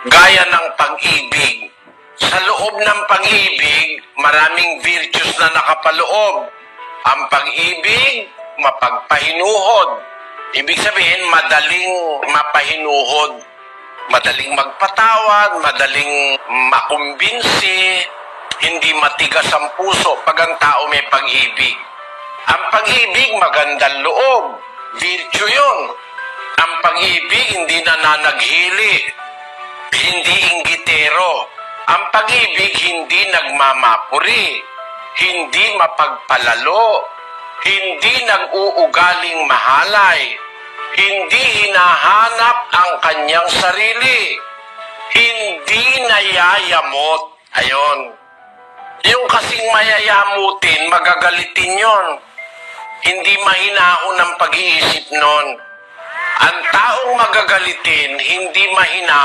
gaya ng pag-ibig. Sa loob ng pag-ibig, maraming virtues na nakapaloob. Ang pag-ibig, mapagpahinuhod. Ibig sabihin, madaling mapahinuhod. Madaling magpatawad, madaling makumbinsi, hindi matigas ang puso pag ang tao may pag-ibig. Ang pag-ibig, magandang loob. Virtue yun. Ang pag-ibig, hindi nananaghili. Hindi inggitero. Ang pag-ibig, hindi nagmamapuri. Hindi mapagpalalo. Hindi nag-uugaling mahalay. Hindi hinahanap ang kanyang sarili. Hindi nayayamot. Ayon. Yung kasing mayayamutin, magagalitin yon. Hindi mahinahon ang pag-iisip nun. Ang taong magagalitin, hindi mahinahon